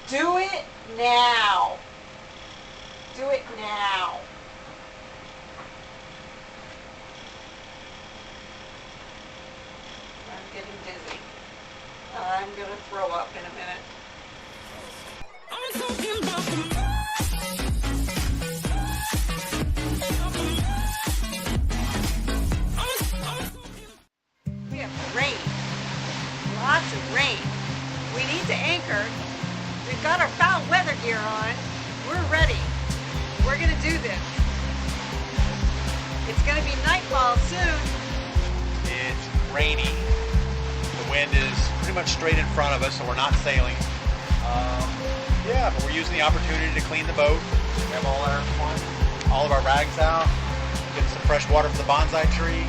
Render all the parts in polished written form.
Do it now. Do it now. I'm getting dizzy. I'm gonna throw up in a minute. We have rain. Lots of rain. We need to anchor. We've got our foul weather gear on. We're ready. We're gonna do this. It's gonna be nightfall soon. It's rainy. The wind is pretty much straight in front of us, so we're not sailing. Yeah, but we're using the opportunity to clean the boat. We have all of our rags out, get some fresh water from the bonsai tree,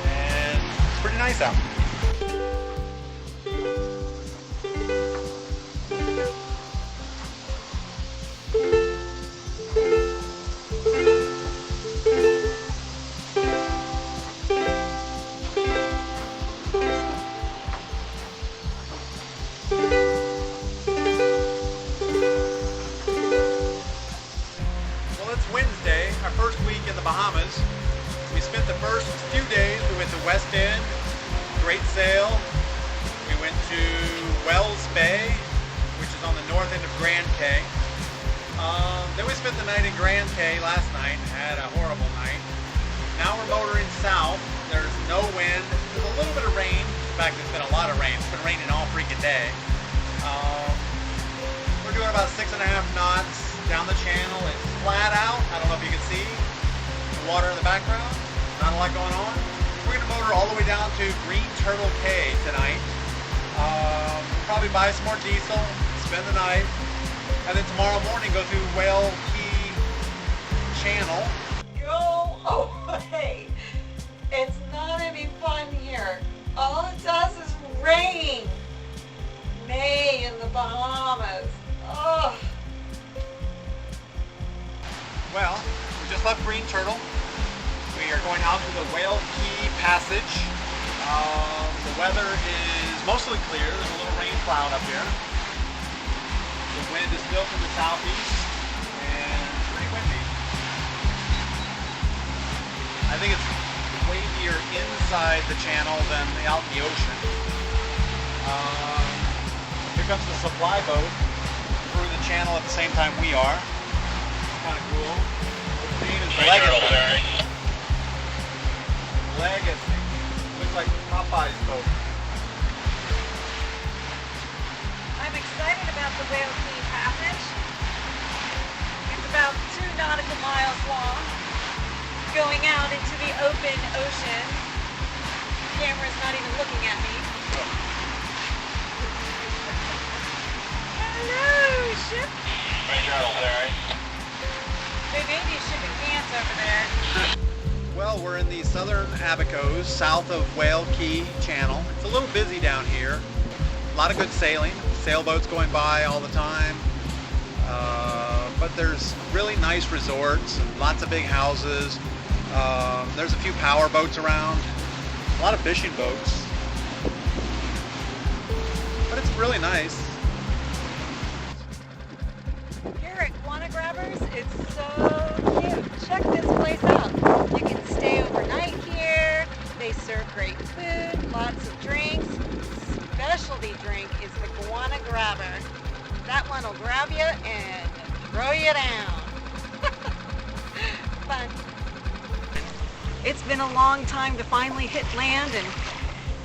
and it's pretty nice out. Wednesday, our first week in the Bahamas. We spent the first few days, we went to West End, great sail. We went to Whale Cay, which is on the north end of Grand Cay. Then we spent the night in Grand Cay last night, had a horrible night. Now we're motoring south. There's no wind, there's a little bit of rain. In fact, there's been a lot of rain. It's been raining all freaking day. We're doing about 6.5 knots down the channel. It's flat out. I don't know if you can see the water in the background. Not a lot going on. We're going to motor all the way down to Green Turtle Cay tonight. Probably buy some more diesel, spend the night, and then tomorrow morning go through Whale Cay Channel. Go away. It's not any fun here. All it does is rain. May in the Bahamas. Ugh. Well, we just left Green Turtle. We are going out to the Whale Cay Passage. The weather is mostly clear. There's a little rain cloud up here. The wind is still from the southeast and pretty windy. I think it's windier inside the channel than out in the ocean. Here comes the supply boat through the channel at the same time we are. Kind of cool. Its name is Legacy. Legacy. Looks like Popeye's boat. I'm excited about the Whale Cay Passage. It's about 2 nautical miles long, going out into the open ocean. The camera's not even looking at me. Hello, ship. Right over there, right? They may be shipping cans over there. Well, we're in the southern Abacos, south of Whale Cay Channel. It's a little busy down here. A lot of good sailing. Sailboats going by all the time. But there's really nice resorts and lots of big houses. There's a few power boats around. A lot of fishing boats. But it's really nice. Here at Guana Grabbers, it's so cute. Check this place out. You can stay overnight here. They serve great food, lots of drinks. Specialty drink is the Guana Grabber. That one will grab you and throw you down. Fun. It's been a long time to finally hit land and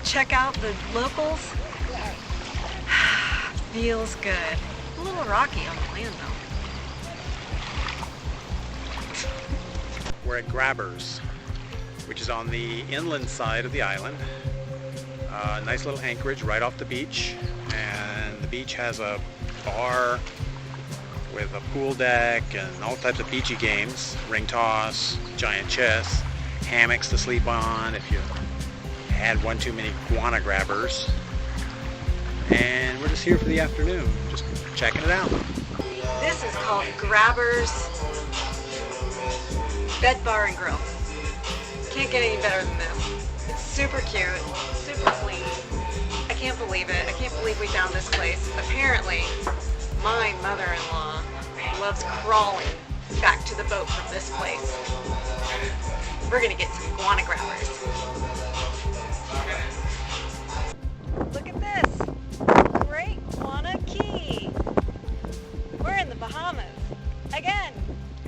check out the locals. Feels good. A little rocky on the land though. We're at Grabbers, which is on the inland side of the island. Nice little anchorage right off the beach, and the beach has a bar with a pool deck and all types of beachy games, ring toss, giant chess, hammocks to sleep on if you had one too many guana grabbers. And we're just here for the afternoon, just checking it out. This is called Grabbers Bed Bar and Grill. Can't get any better than this. It's super cute, super clean. I can't believe it. I can't believe we found this place. Apparently, my loves crawling back to the boat from this place. We're gonna get some guana grabbers. Look at this, Great Guana Key. We're in the Bahamas again.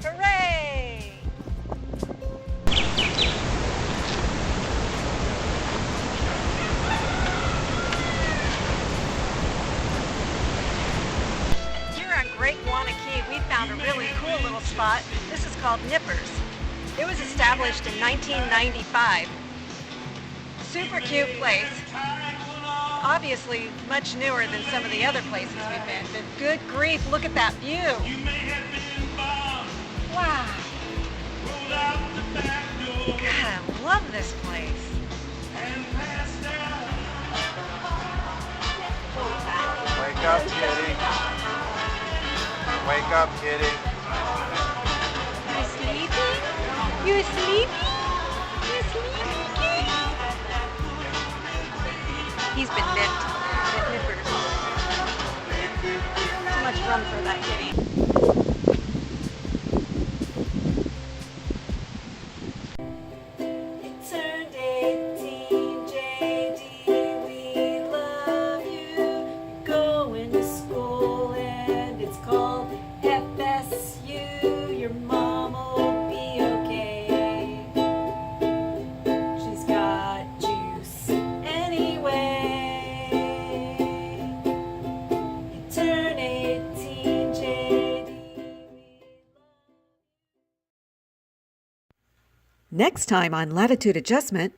Hooray! Here on Great Guana Key, we found a really cool little spot. This is called Nippers. It was established in 1995. Super cute place. Obviously much newer than some of the other places we've been, but good grief, look at that view. Wow. God, I love this place. Wake up, kitty. Wake up, kitty. You sleeping? You sleeping? You sleeping, kitty? He's been nipped at Nippers. Too much rum for that kitty. You turned 18, JD, we love you. You're going to school and it's called FSU. Your mom will be okay. She's got juice anyway. You turn 18, JD. Next time on Latitude Adjustment,